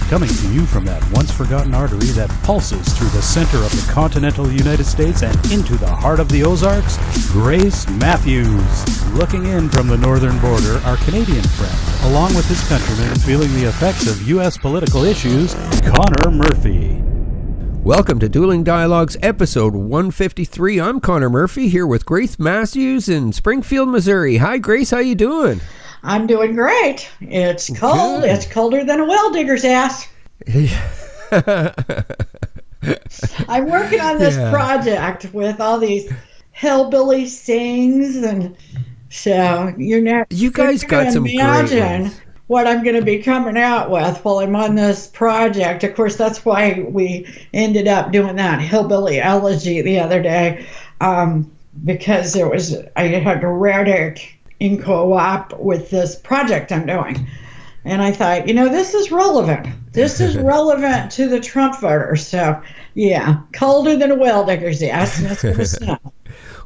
Coming to you from that once-forgotten artery that pulses through the center of the continental United States and into the heart of the Ozarks, Grace Matthews. Looking in from the northern border, our Canadian friend, along with his countrymen feeling the effects of U.S. political issues, Connor Murphy. Welcome to Dueling Dialogues Episode 153. I'm Connor Murphy here with Grace Matthews in Springfield, Missouri. Hi, Grace. How you doing? I'm doing great. It's cold. Good. It's colder than a well digger's ass. I'm working on this project with all these hillbilly sings, and so you guys got some great ones. What I'm going to be coming out with while I'm on this project. Of course, that's why we ended up doing that hillbilly elegy the other day, because I had read it in co-op with this project I'm doing. And I thought, this is relevant. This is relevant to the Trump voters. So, yeah, colder than a well digger's ass, and it's going to snow.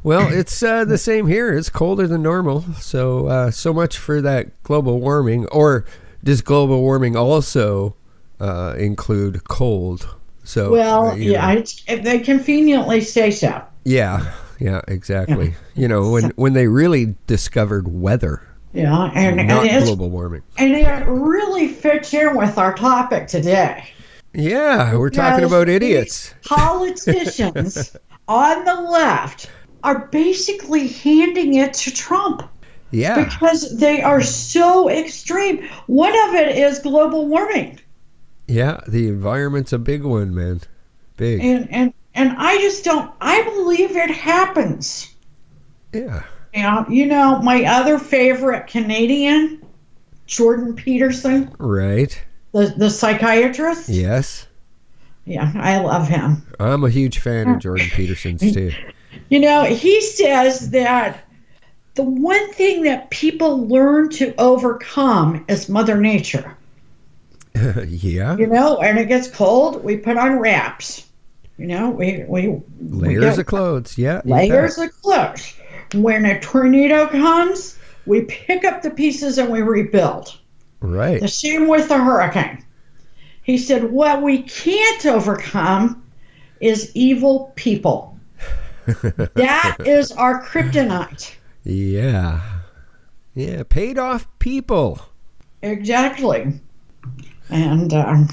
Well, it's the same here. It's colder than normal. So much for that global warming. Or does global warming also include cold? So, they conveniently say so. Yeah, exactly. Yeah. When they really discovered weather. Yeah, and global warming. And it really fits in with our topic today. Yeah, we're talking about idiots. Politicians on the left are basically handing it to Trump. Yeah. Because they are so extreme. One of it is global warming. Yeah, the environment's a big one, man. Big. And I believe it happens. Yeah. My other favorite Canadian, Jordan Peterson. Right. The psychiatrist. Yes. Yeah, I love him. I'm a huge fan of Jordan Peterson's too. He says that the one thing that people learn to overcome is Mother Nature. Yeah. And it gets cold, we put on wraps. Layers of clothes. Yeah. Layers of clothes. When a tornado comes, we pick up the pieces and we rebuild. Right. The same with the hurricane. He said, what we can't overcome is evil people. That is our kryptonite. Yeah. Yeah, paid off people. Exactly. And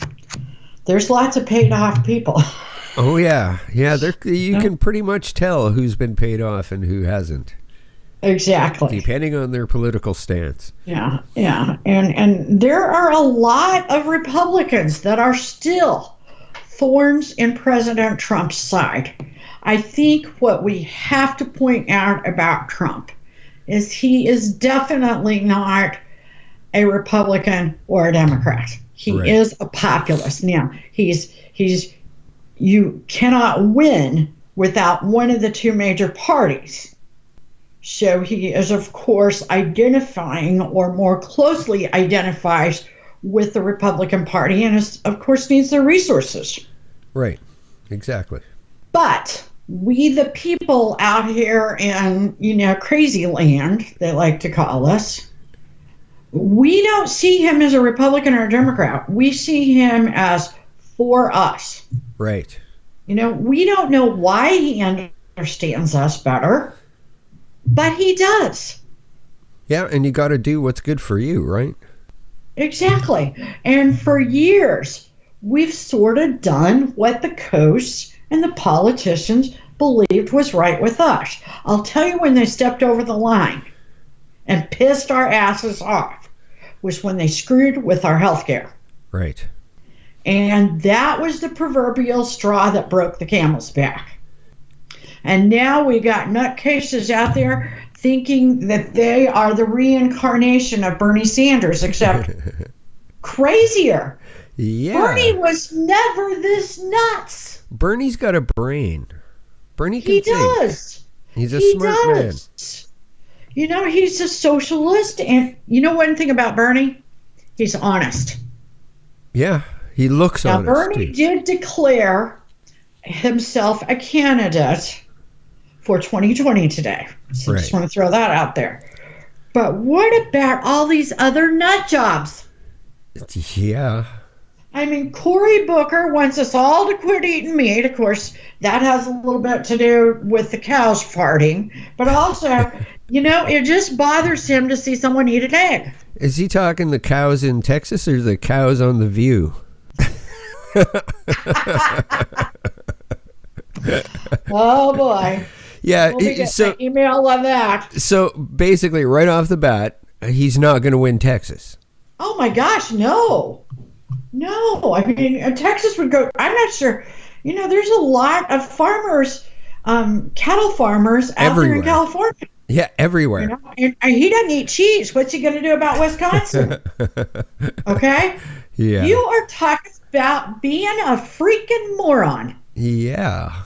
there's lots of paid off people. Oh, yeah. Yeah, you can pretty much tell who's been paid off and who hasn't. Exactly. Depending on their political stance. Yeah. And there are a lot of Republicans that are still thorns in President Trump's side. I think what we have to point out about Trump is he is definitely not a Republican or a Democrat. He is a populist. Now, you cannot win without one of the two major parties. So he is, of course, identifying or more closely identifies with the Republican Party and, of course, needs their resources. Right. Exactly. But we, the people out here in, crazy land, they like to call us, we don't see him as a Republican or a Democrat. We see him as for us. Right. We don't know why he understands us better, but he does. Yeah, and you got to do what's good for you, right? Exactly. And for years, we've sort of done what the coasts and the politicians believed was right with us. I'll tell you when they stepped over the line and pissed our asses off was when they screwed with our health care. Right. And that was the proverbial straw that broke the camel's back. And now we got nutcases out there thinking that they are the reincarnation of Bernie Sanders, except crazier. Yeah. Bernie was never this nuts. Bernie's got a brain. Bernie can He think. does. He's a smart man. He's a socialist. And one thing about Bernie? He's honest. Yeah, he looks honest. Now, Bernie did declare himself a candidate for 2020 today. So I just want to throw that out there. But what about all these other nut jobs? Yeah. I mean, Cory Booker wants us all to quit eating meat. Of course, that has a little bit to do with the cows farting, but also, it just bothers him to see someone eat an egg. Is he talking the cows in Texas or the cows on The View? Oh boy. Yeah, We'll be getting so an email on that. so basically, right off the bat, he's not going to win Texas. Oh my gosh, no. No. I mean, Texas would go, I'm not sure. There's a lot of farmers, cattle farmers out there Everywhere. in California. Yeah, everywhere. And he doesn't eat cheese. What's he going to do about Wisconsin? Okay? Yeah. You are talking about being a freaking moron. Yeah.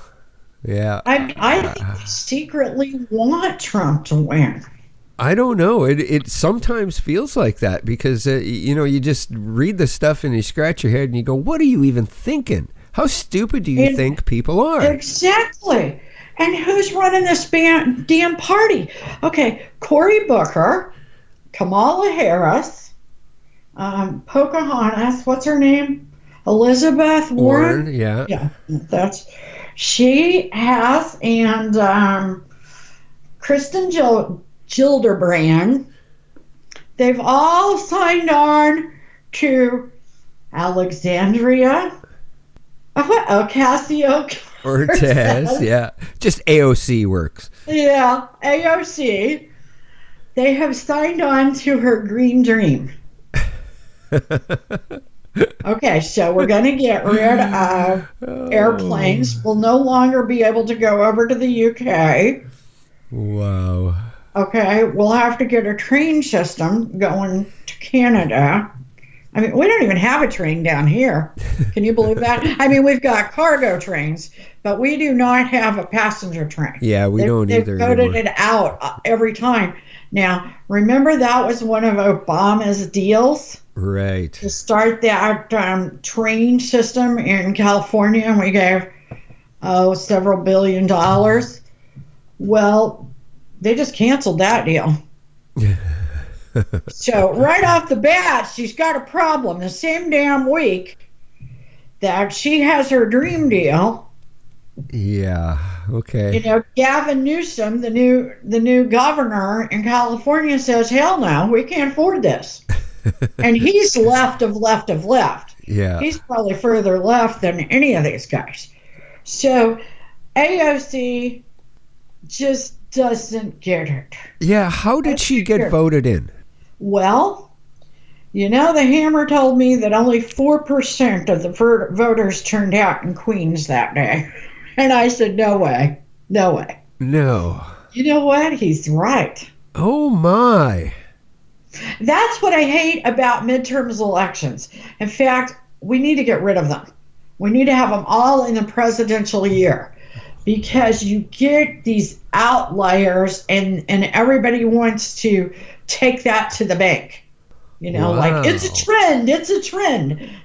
Yeah. I think they secretly want Trump to win. I don't know. It sometimes feels like that because, you just read the stuff and you scratch your head and you go, what are you even thinking? How stupid do you think people are? Exactly. And who's running this damn party? Okay, Cory Booker, Kamala Harris, Pocahontas, what's her name? Elizabeth Warren? Yeah. Yeah, she has, and Kristen Gillibrand, they've all signed on to Alexandria, Ocasio-Cortez. Yeah. Just AOC works. Yeah, AOC. They have signed on to her green dream. Okay, so we're going to get rid of airplanes. We'll no longer be able to go over to the UK. Wow. Okay, we'll have to get a train system going to Canada. I mean, we don't even have a train down here. Can you believe that? I mean, we've got cargo trains, but we do not have a passenger train. Yeah, we don't either. They've voted it out every time. Now, remember that was one of Obama's deals? Right. To start that train system in California, and we gave, several $1 billion. Well, they just canceled that deal. So right off the bat, she's got a problem. The same damn week that she has her dream deal. Yeah. Okay. Gavin Newsom, the new governor in California, says, "Hell no, we can't afford this." And he's left of left. Yeah. He's probably further left than any of these guys. So AOC just doesn't get it. Yeah. How did she get voted in? Well, the Hammer told me that only 4% of the voters turned out in Queens that day. And I said, no way. No way. No. You know what? He's right. Oh, my. That's what I hate about midterms elections. In fact, we need to get rid of them. We need to have them all in the presidential year. Because you get these outliers and everybody wants to take that to the bank. Wow. Like, it's a trend.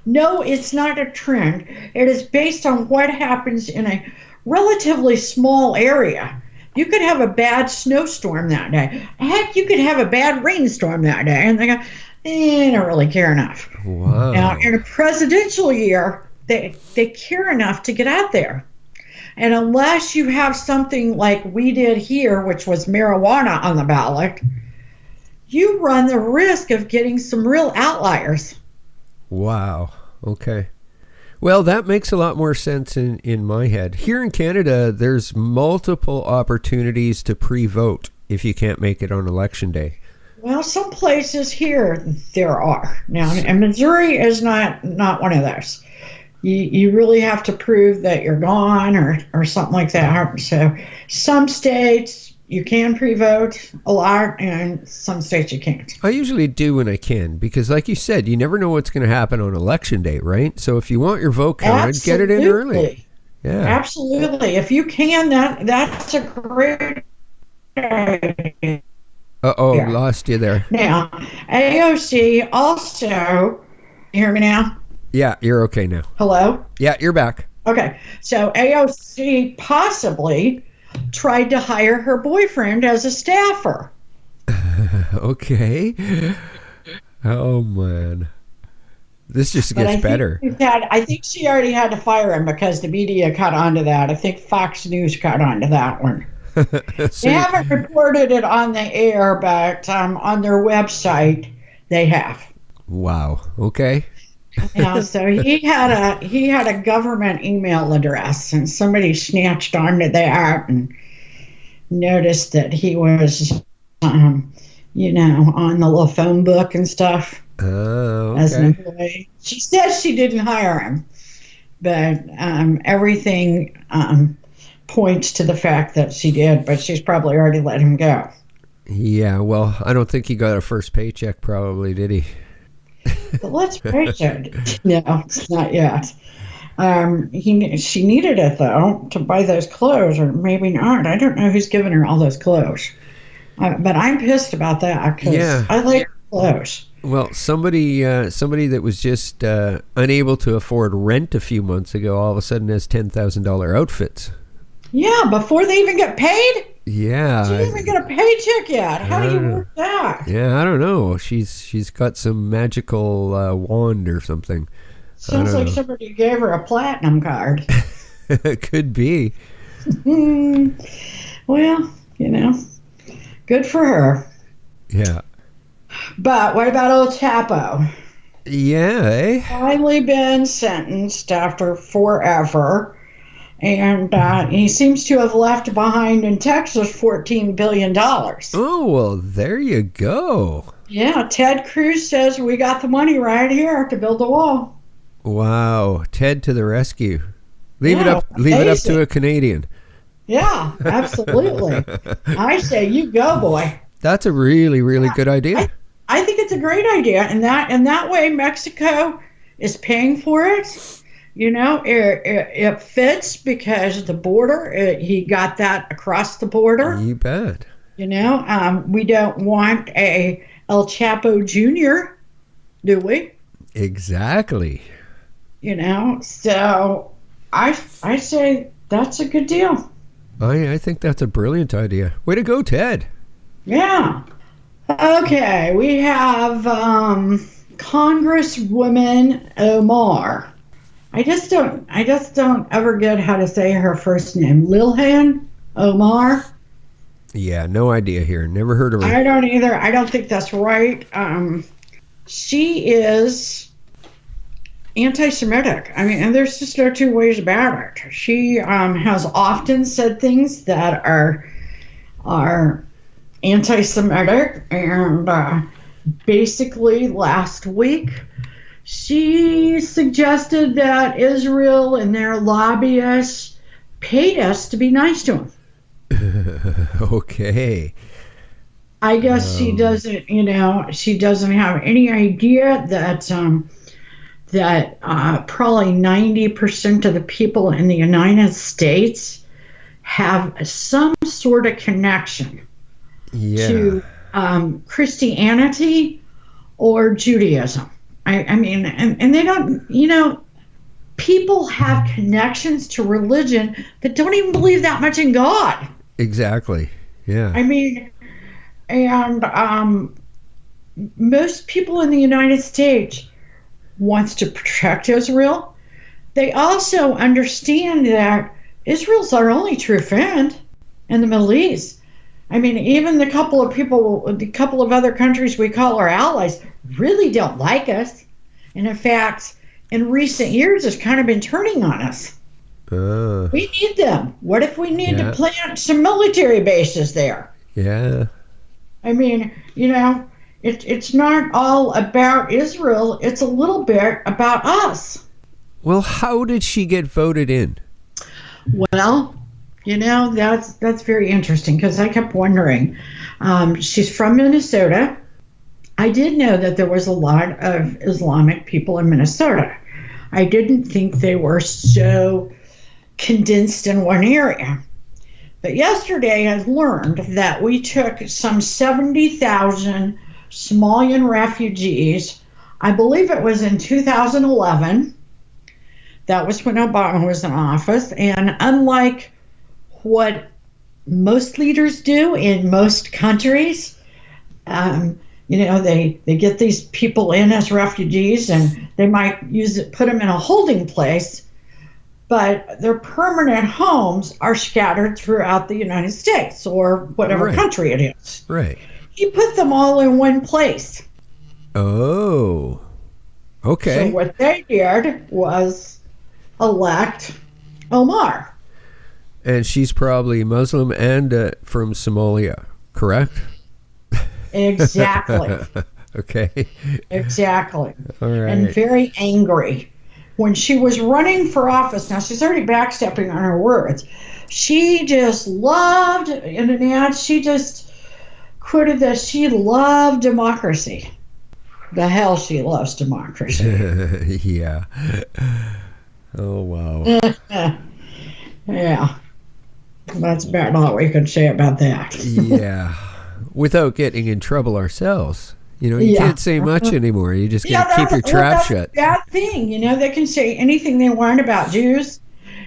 No, it's not a trend. It is based on what happens in a relatively small area. You could have a bad snowstorm that day. Heck, you could have a bad rainstorm that day. And they go, I don't really care enough. Wow. Now, in a presidential year, they care enough to get out there. And unless you have something like we did here, which was marijuana on the ballot, you run the risk of getting some real outliers. Wow. Okay. Well, that makes a lot more sense in my head. Here in Canada, there's multiple opportunities to pre-vote if you can't make it on election day. Well, some places here there are. Now, and Missouri is not one of those. You really have to prove that you're gone or something like that. So some states you can pre-vote a lot, and some states you can't. I usually do when I can, because like you said, you never know what's going to happen on election day, right? So if you want your vote counted, get it in early. Yeah, absolutely. If you can, that's a great idea. Lost you there. Now, AOC also, you hear me now? Yeah, you're okay now. Hello? Yeah, you're back. Okay, so AOC possibly tried to hire her boyfriend as a staffer. Okay. Oh, man. This just But gets better. I think she already had to fire him because the media caught on to that. I think Fox News caught on to that one. So They haven't reported it on the air, but on their website they have. wow. Okay. Yeah, so he had a government email address, and somebody snatched onto that and noticed that he was, on the little phone book and stuff as an Okay. employee. She says she didn't hire him, but everything points to the fact that she did, but she's probably already let him go. Yeah, well, I don't think he got a first paycheck probably, did he? But let's face it, no, it's not yet. She needed it though to buy those clothes, or maybe not. I don't know who's giving her all those clothes, but I'm pissed about that because Yeah. I like clothes. Well, somebody that was just unable to afford rent a few months ago all of a sudden has $10,000 outfits. Yeah, before they even get paid. Yeah. She didn't even get a paycheck yet. How do you work that? Yeah, I don't know. She's got some magical wand or something. Sounds don't like know. somebody gave her a platinum card. Could be. Well, good for her. Yeah. But what about old Chapo? Yeah, eh? Finally been sentenced after forever. And he seems to have left behind in Texas $14 billion. Oh, well, there you go. Yeah, Ted Cruz says we got the money right here to build the wall. Wow. Ted to the rescue. Leave it Yeah, up to amazing. a Canadian. Yeah, absolutely. I say you go, boy. That's a really, really good idea. I think it's a great idea, and that way Mexico is paying for it. It fits because the border. He got that across the border. You bet. We don't want a El Chapo Jr., do we? Exactly. So I say that's a good deal. I think that's a brilliant idea. Way to go, Ted. Yeah. Okay, we have Congresswoman Omar. I just don't ever get how to say her first name. Lilhan Omar. Yeah, no idea here. Never heard of her. I don't either. I don't think that's right. She is anti-Semitic. I mean, and there's just no two ways about it. She has often said things that are anti-Semitic, and basically last week she suggested that Israel and their lobbyists paid us to be nice to them. Okay. I guess she doesn't have any idea that probably 90% of the people in the United States have some sort of connection to Christianity or Judaism. I mean, and they don't, people have connections to religion that don't even believe that much in God. Exactly. Yeah. I mean, and most people in the United States wants to protect Israel. They also understand that Israel's our only true friend in the Middle East. I mean, even the couple of other countries we call our allies really don't like us. And in fact, in recent years, it's kind of been turning on us. We need them. What if we need to plant some military bases there? Yeah. I mean, it's not all about Israel. It's a little bit about us. Well, how did she get voted in? Well, that's very interesting because I kept wondering. She's from Minnesota. I did know that there was a lot of Islamic people in Minnesota. I didn't think they were so condensed in one area. But yesterday I learned that we took some 70,000 Somalian refugees. I believe it was in 2011. That was when Obama was in office. And unlike what most leaders do in most countries, they get these people in as refugees, and they might put them in a holding place, but their permanent homes are scattered throughout the United States or whatever country it is. Right. He put them all in one place. Oh, okay. So what they did was elect Omar. And she's probably Muslim and from Somalia, correct? Exactly. Okay. Exactly. All right. And very angry. When she was running for office, now she's already backstepping on her words, she just loved, in an ad, she just quoted that she loved democracy. The hell she loves democracy. Yeah. Oh, wow. Yeah. That's about all we can say about that. Yeah. Without getting in trouble ourselves. You can't say much anymore. You just got to keep your trap shut. That's a bad thing. They can say anything they want about Jews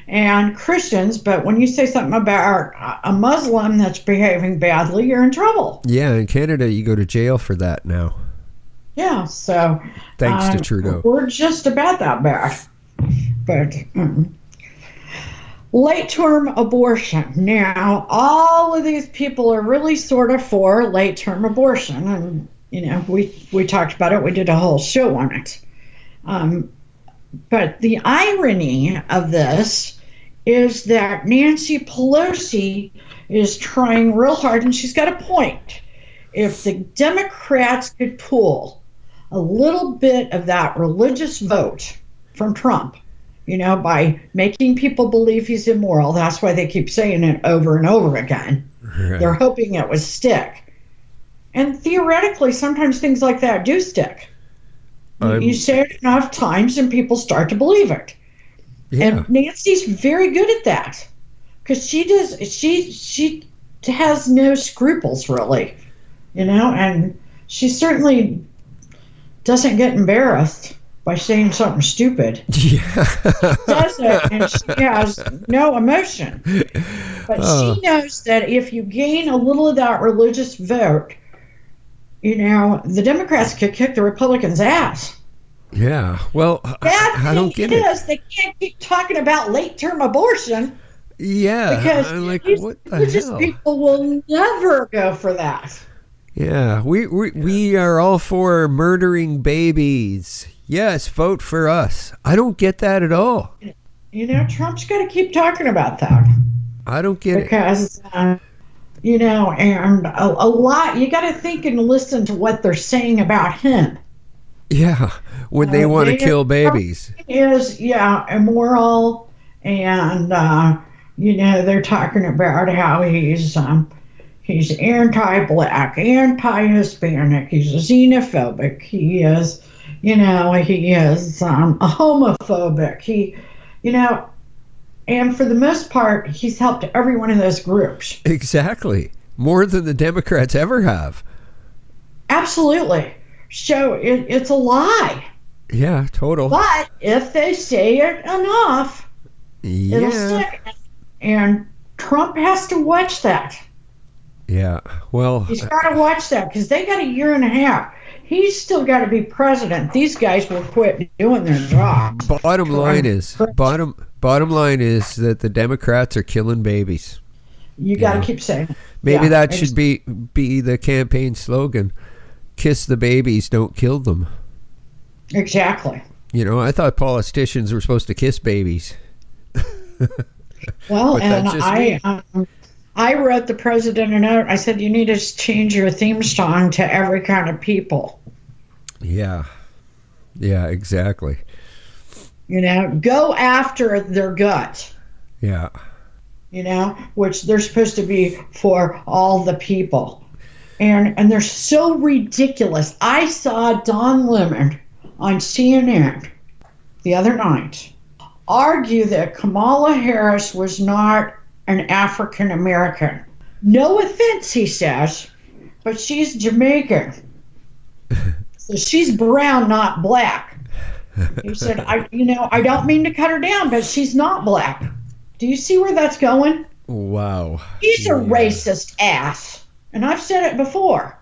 and Christians, but when you say something about a Muslim that's behaving badly, you're in trouble. Yeah, in Canada, you go to jail for that now. Yeah, so... Thanks to Trudeau. We're just about that bad. But... late-term abortion. Now, all of these people are really sort of for late-term abortion, and we talked about it. We did a whole show on it. But the irony of this is that Nancy Pelosi is trying real hard, and she's got a point. If the Democrats could pull a little bit of that religious vote from Trump, by making people believe he's immoral, that's why they keep saying it over and over again. Right. They're hoping it would stick. And theoretically, sometimes things like that do stick. You say it enough times and people start to believe it. Yeah. And Nancy's very good at that. Because she has no scruples, really. And she certainly doesn't get embarrassed by saying something stupid. Yeah. She does it, and she has no emotion. But she knows that if you gain a little of that religious vote, the Democrats could kick the Republicans' ass. Yeah, well, I don't get it. They can't keep talking about late-term abortion. Yeah, because what the religious hell? People will never go for that. Yeah, we are all for murdering babies. Yes, vote for us. I don't get that at all. Trump's got to keep talking about that. I don't get because, and a lot, you got to think and listen to what they're saying about him. Yeah, when they want to kill babies. Is, immoral, and, they're talking about how he's anti-black, anti-Hispanic, he's xenophobic, he is, he is a homophobic, and for the most part, he's helped every one of those groups. Exactly. More than the Democrats ever have. Absolutely. So it's a lie. Yeah, total. But if they say it enough, it'll stick. And Trump has to watch that. Yeah, well... He's got to watch that, because they got a year and a half. He's still got to be president. These guys will quit doing their job. Bottom line is that the Democrats are killing babies. You got to keep saying it. Maybe that should be the campaign slogan. Kiss the babies, don't kill them. Exactly. I thought politicians were supposed to kiss babies. Well, and I wrote the president a note. I said, you need to change your theme song to every kind of people. Yeah. Yeah, exactly. Go after their gut. Yeah. Which they're supposed to be for all the people. And they're so ridiculous. I saw Don Lemon on CNN the other night argue that Kamala Harris was not an African American. No offense, he says, but she's Jamaican. So she's brown, not black. He said, I don't mean to cut her down, but she's not black. Do you see where that's going? Wow. He's a racist ass. And I've said it before.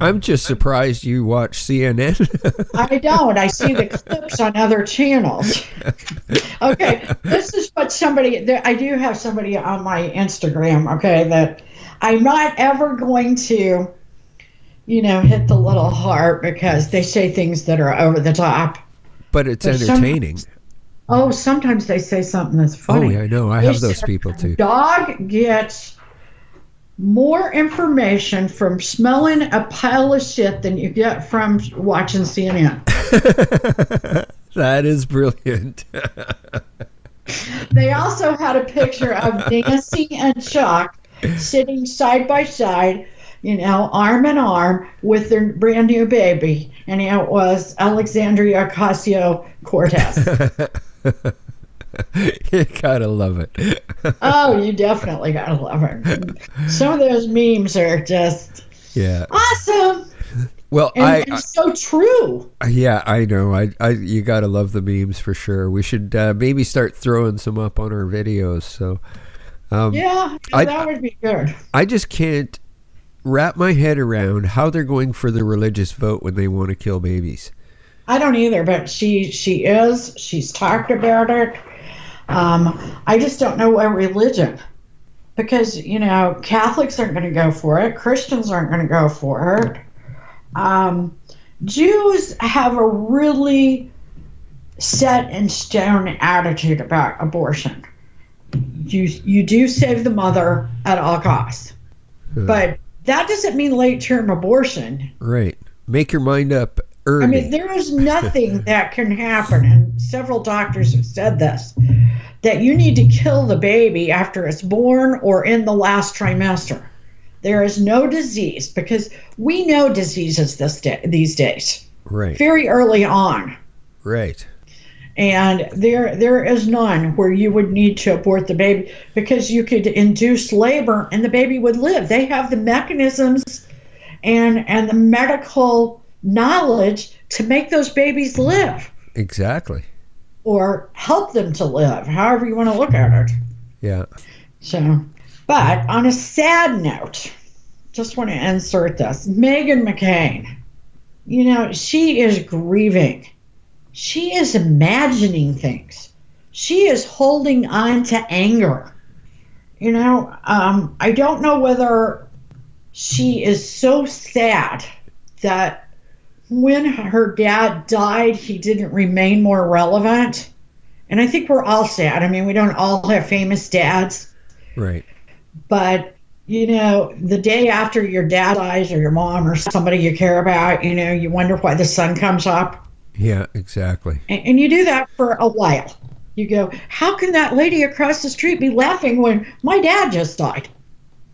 I'm just surprised you watch CNN. I don't. I see the clips on other channels. Okay, this is what I do have somebody on my Instagram, okay, that I'm not ever going to, hit the little heart because they say things that are over the top. But it's entertaining. Sometimes they say something that's funny. Oh, yeah, I know. I have those people too. Dog gets more information from smelling a pile of shit than you get from watching CNN. That is brilliant. They also had a picture of Nancy and Chuck sitting side by side, arm in arm with their brand new baby. And it was Alexandria Ocasio-Cortez. You gotta love it. Oh, you definitely gotta love it. Some of those memes are just awesome. Well, and so true. Yeah, I know. You gotta love the memes for sure. We should maybe start throwing some up on our videos. So, that would be good. I just can't wrap my head around how they're going for the religious vote when they want to kill babies. I don't either, but she's talked about it. I just don't know what religion, because Catholics aren't going to go for it, Christians aren't going to go for it. Jews have a really set in stone attitude about abortion. You do save the mother at all costs, but that doesn't mean late term abortion. Right. Make your mind up early. I mean, there is nothing that can happen, and several doctors have said this, that you need to kill the baby after it's born or in the last trimester. There is no disease, because we know diseases these days. Right. Very early on. Right. And there is none where you would need to abort the baby, because you could induce labor and the baby would live. They have the mechanisms and the medical knowledge to make those babies live. Exactly. Or help them to live, however you want to look at it. Yeah. So, but on a sad note, just want to insert this. Meghan McCain, she is grieving. She is imagining things. She is holding on to anger. I don't know whether she is so sad that when her dad died, he didn't remain more relevant. And I think we're all sad. I mean, we don't all have famous dads. Right. But, the day after your dad dies, or your mom or somebody you care about, you wonder why the sun comes up. Yeah, exactly. And you do that for a while. You go, how can that lady across the street be laughing when my dad just died?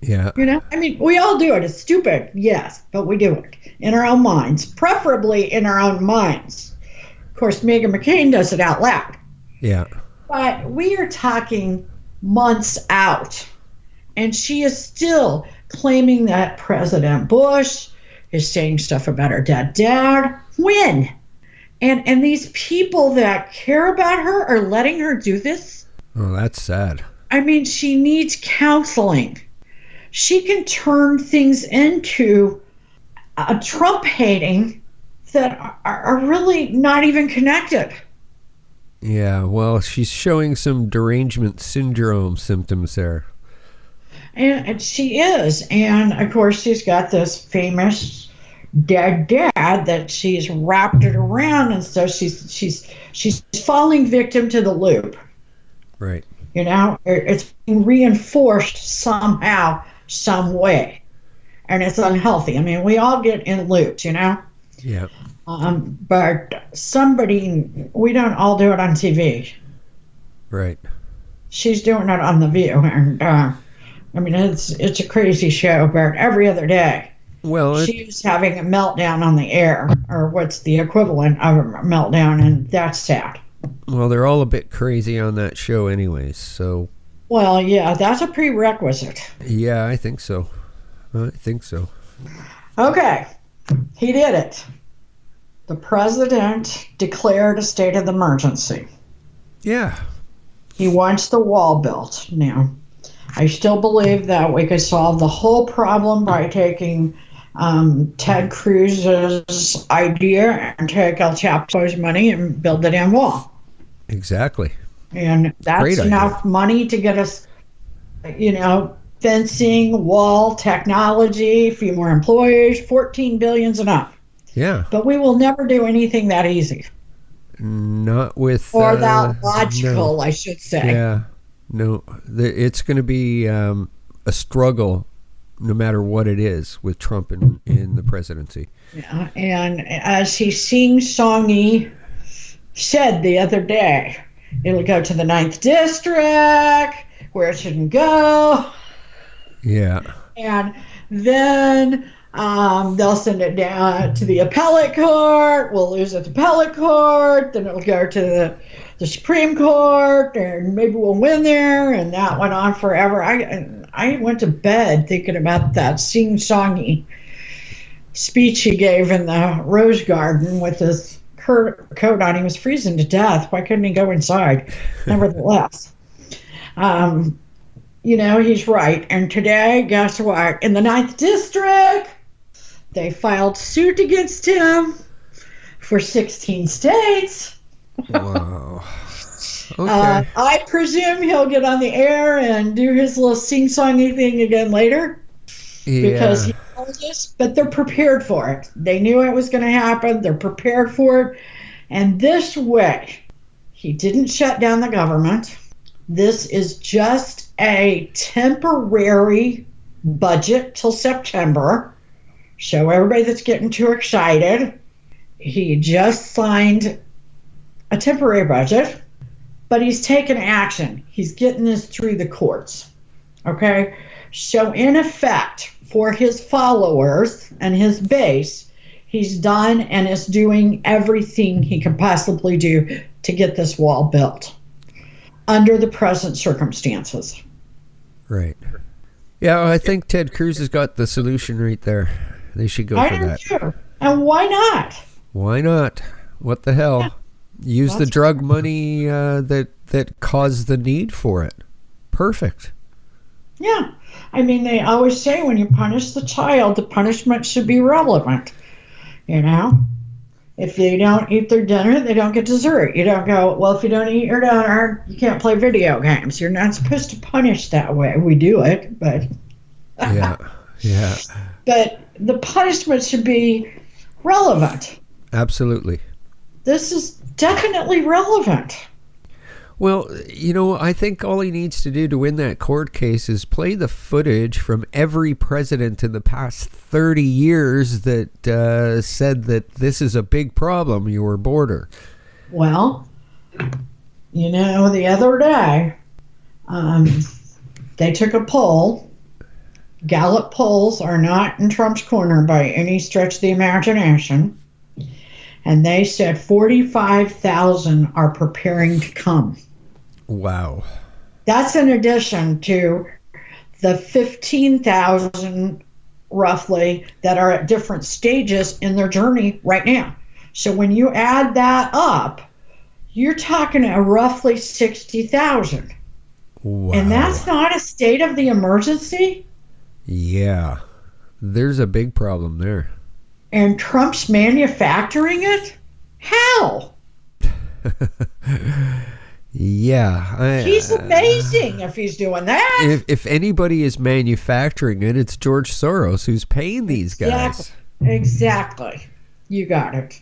Yeah. I mean, we all do it. It's stupid, yes, but we do it in our own minds, preferably in our own minds. Of course, Meghan McCain does it out loud. Yeah. But we are talking months out, and she is still claiming that President Bush is saying stuff about her dead dad. When? And these people that care about her are letting her do this? Oh, that's sad. I mean, she needs counseling. She can turn things into a Trump hating that are really not even connected. Yeah, well, she's showing some derangement syndrome symptoms there. And she is. And of course, she's got this famous dead dad that she's wrapped it around, and so she's falling victim to the loop. Right. It's being reinforced somehow, some way, and it's unhealthy. I mean, we all get in loops, Yeah. But we don't all do it on TV. Right. She's doing it on The View, and I mean, it's a crazy show, but every other day. Well, she's having a meltdown on the air, or what's the equivalent of a meltdown, and that's sad. Well, they're all a bit crazy on that show anyways, so... Well, yeah, that's a prerequisite. Yeah, I think so. Okay, he did it. The president declared a state of emergency. Yeah. He wants the wall built. Now, I still believe that we could solve the whole problem by taking Ted Cruz's idea and take El Chapo's money and build the damn wall. Exactly. And that's Great enough idea. money to get us, fencing, wall, technology, a few more employees. 14 billion's enough. Yeah. But we will never do anything that easy. Not with Or that no. logical, I should say. Yeah. No. It's going to be a struggle, no matter what it is, with Trump in the presidency. Yeah. And as he sing-songy said the other day, it'll go to the 9th district where it shouldn't go. Yeah. And then they'll send it down to the appellate court. We'll lose at the appellate court. Then it'll go to the Supreme Court, and maybe we'll win there. And that went on forever. I went to bed thinking about that sing-songy speech he gave in the Rose Garden with his coat on. He was freezing to death. Why couldn't he go inside? Nevertheless. He's right. And today, guess what? In the 9th district, they filed suit against him for 16 states. Wow. Okay. I presume he'll get on the air and do his little sing-songy thing again later. Yeah. Because he told us, but they're prepared for it. They knew it was going to happen. They're prepared for it. And this way, he didn't shut down the government. This is just a temporary budget till September. Show everybody that's getting too excited. He just signed a temporary budget, but he's taken action. He's getting this through the courts. Okay? So in effect, for his followers and his base, he's done and is doing everything he can possibly do to get this wall built under the present circumstances. Right. Yeah, I think Ted Cruz has got the solution right there. They should go for that. Too. And why not? Why not? What the hell? Yeah. Use the drug money that caused the need for it. Perfect. Yeah. I mean, they always say when you punish the child, the punishment should be relevant. If they don't eat their dinner, they don't get dessert. You don't go, well, if you don't eat your dinner, you can't play video games. You're not supposed to punish that way. We do it, but... Yeah. But the punishment should be relevant. Absolutely. This is definitely relevant. Well, I think all he needs to do to win that court case is play the footage from every president in the past 30 years that said that this is a big problem, your border. Well, the other day, they took a poll. Gallup polls are not in Trump's corner by any stretch of the imagination. And they said 45,000 are preparing to come. Wow. That's in addition to the 15,000 roughly that are at different stages in their journey right now. So when you add that up, you're talking a roughly 60,000. Wow. And that's not a state of the emergency? Yeah. There's a big problem there. And Trump's manufacturing it? How? Yeah. He's amazing if he's doing that. If anybody is manufacturing it, it's George Soros who's paying these guys. Exactly. You got it.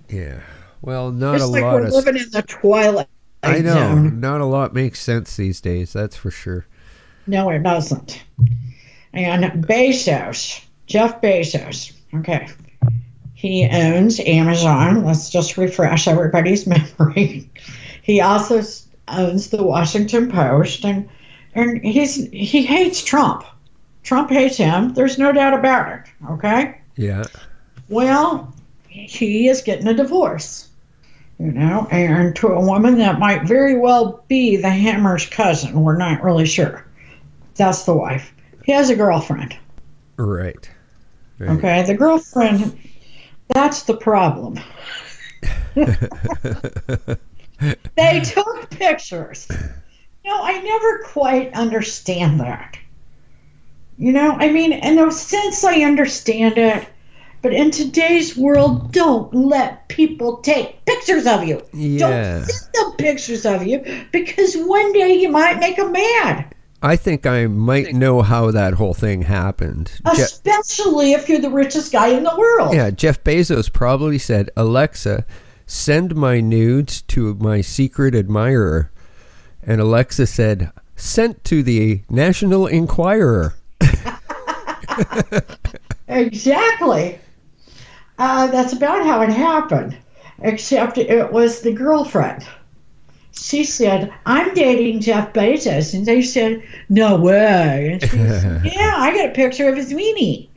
Yeah. Well, not It's a like lot we're of... living in the twilight I know. zone. Not a lot makes sense these days, that's for sure. No, it doesn't. And Jeff Bezos, okay, he owns Amazon. Let's just refresh everybody's memory. He also owns the Washington Post, and he hates Trump. Trump hates him. There's no doubt about it, okay? Yeah. Well, he is getting a divorce, and to a woman that might very well be the Hammer's cousin. We're not really sure. That's the wife. He has a girlfriend. Right. Okay, the girlfriend, that's the problem. They took pictures. I never quite understand that. I mean, in a sense, I understand it. But in today's world, don't let people take pictures of you. Don't Yeah. send them pictures of you because one day you might make them mad. I think I might know how that whole thing happened. Especially if you're the richest guy in the world. Yeah, Jeff Bezos probably said, Alexa, send my nudes to my secret admirer. And Alexa said, sent to the National Enquirer. Exactly. That's about how it happened, except it was the girlfriend. She said, I'm dating Jeff Bezos. And they said, no way. And she said, yeah, I got a picture of his weenie.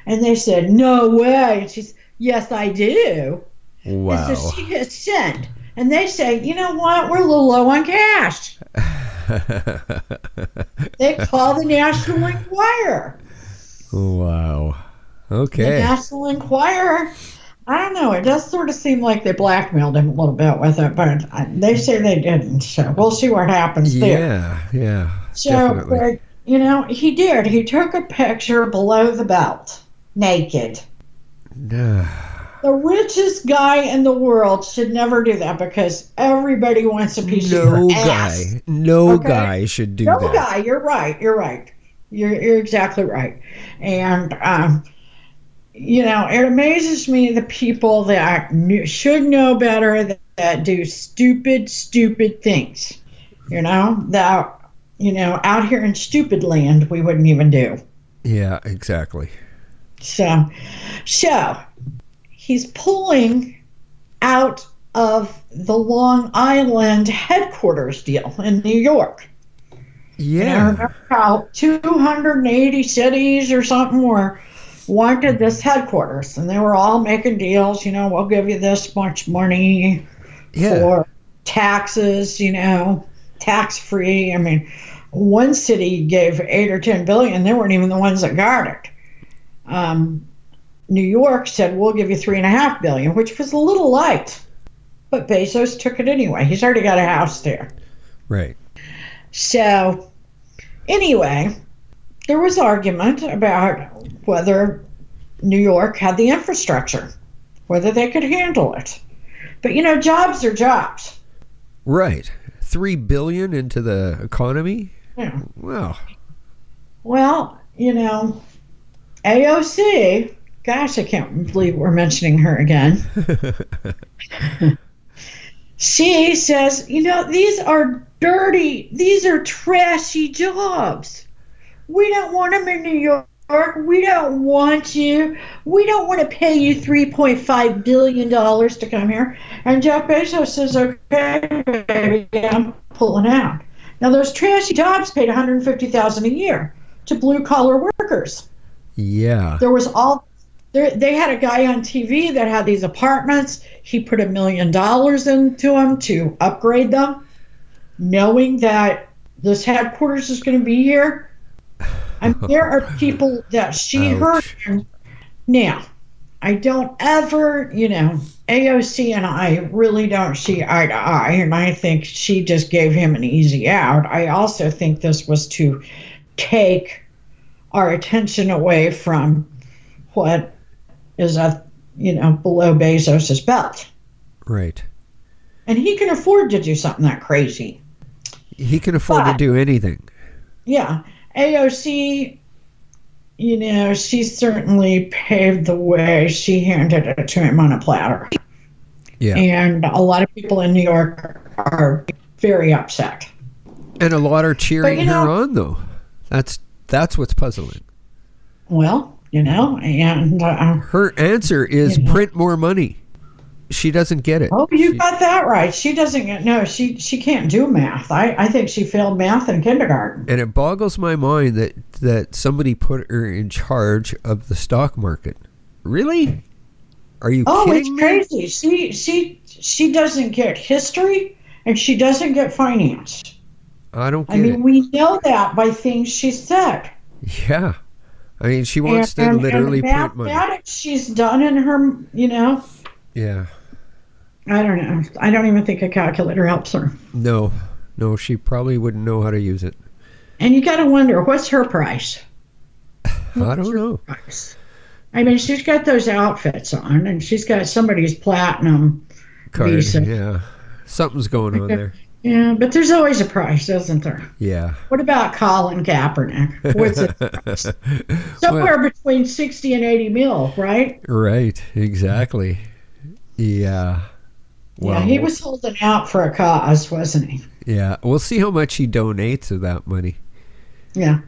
And they said, no way. And she said, yes, I do. Wow. And so she hit send. And they say, you know what? We're a little low on cash. They call the National Enquirer. Wow. Okay. The National Enquirer, I don't know. It does sort of seem like they blackmailed him a little bit with it, but they say they didn't. So we'll see what happens there. Yeah. So, Definitely. but, he did. He took a picture below the belt, naked. The richest guy in the world should never do that because everybody wants a piece of your ass. No guy should do that. No guy. You're right. You're exactly right. And, it amazes me the people that should know better that do stupid things, that, out here in stupid land we wouldn't even do. Yeah, exactly. So he's pulling out of the Long Island headquarters deal in New York. Yeah. Remember how 280 cities or something wanted this headquarters, and they were all making deals. We'll give you this much money for taxes. Tax free. I mean, one city gave 8 or 10 billion. They weren't even the ones that got it. New York said we'll give you $3.5 billion, which was a little light, but Bezos took it anyway. He's already got a house there. Right. So, anyway, there was argument about whether New York had the infrastructure, whether they could handle it. But, jobs are jobs. Right. $3 billion into the economy? Yeah. Wow. Well, AOC, gosh, I can't believe we're mentioning her again. She says, these are dirty, these are trashy jobs. We don't want them in New York. We don't want you. We don't want to pay you $3.5 billion to come here. And Jeff Bezos says, okay, baby, I'm pulling out. Now, those trashy jobs paid $150,000 a year to blue-collar workers. Yeah. There was they had a guy on TV that had these apartments. He put $1 million into them to upgrade them, knowing that this headquarters is going to be here. And there are people that she heard him. Now, I don't ever, AOC and I really don't see eye to eye, and I think she just gave him an easy out. I also think this was to take our attention away from what is below Bezos's belt. Right. And he can afford to do something that crazy. He can afford to do anything. Yeah. AOC, she certainly paved the way. She handed it to him on a platter. Yeah. And a lot of people in New York are very upset. And a lot are cheering her on, though. That's what's puzzling. Well, and her answer is print more money. She doesn't get it. Oh, you got that right. She doesn't get, no, she can't do math. I think she failed math in kindergarten. And it boggles my mind that somebody put her in charge of the stock market. Really? Are you kidding me? Oh, it's crazy. She doesn't get history and she doesn't get finance. I don't get it. We know that by things she said. Yeah. I mean, she wants to literally print money. Mathematics she's done in her, Yeah. I don't know. I don't even think a calculator helps her. No, she probably wouldn't know how to use it. And you got to wonder, what's her price? I don't know. I mean, she's got those outfits on, and she's got somebody's platinum Card, visa. yeah. Something's going on there. Yeah, but there's always a price, isn't there? Yeah. What about Colin Kaepernick? What's the price? Somewhere between 60 and 80 mil, right? Right, exactly. Yeah. Yeah, he was holding out for a cause, wasn't he? Yeah, we'll see how much he donates of that money. Yeah.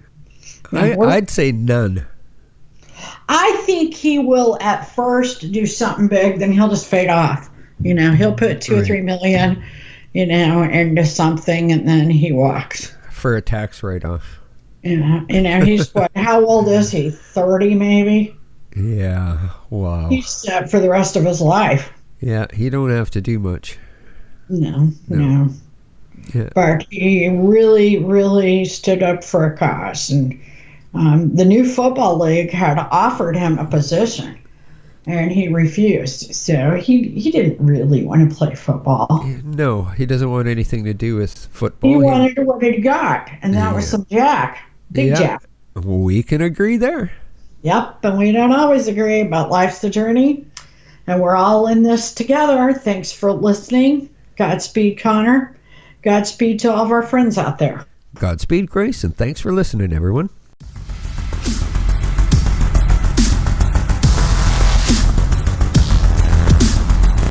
I'd say none. I think he will at first do something big, then he'll just fade off. You know, he'll put 2 or 3 million, you know, into something, and then he walks. For a tax write-off. Yeah, you know, he's what? How old is he? 30 maybe? Yeah, wow. He's set for the rest of his life. Yeah, he don't have to do much. No. Yeah. But he really, really stood up for a cause. And the new football league had offered him a position, and he refused. So he didn't really want to play football. No, he doesn't want anything to do with football. He wanted what he got, and that was some jack. Big jack. We can agree there. Yep, and we don't always agree, but life's the journey, and we're all in this together. Thanks for listening. Godspeed, Connor. Godspeed to all of our friends out there. Godspeed, Grace, and thanks for listening, everyone.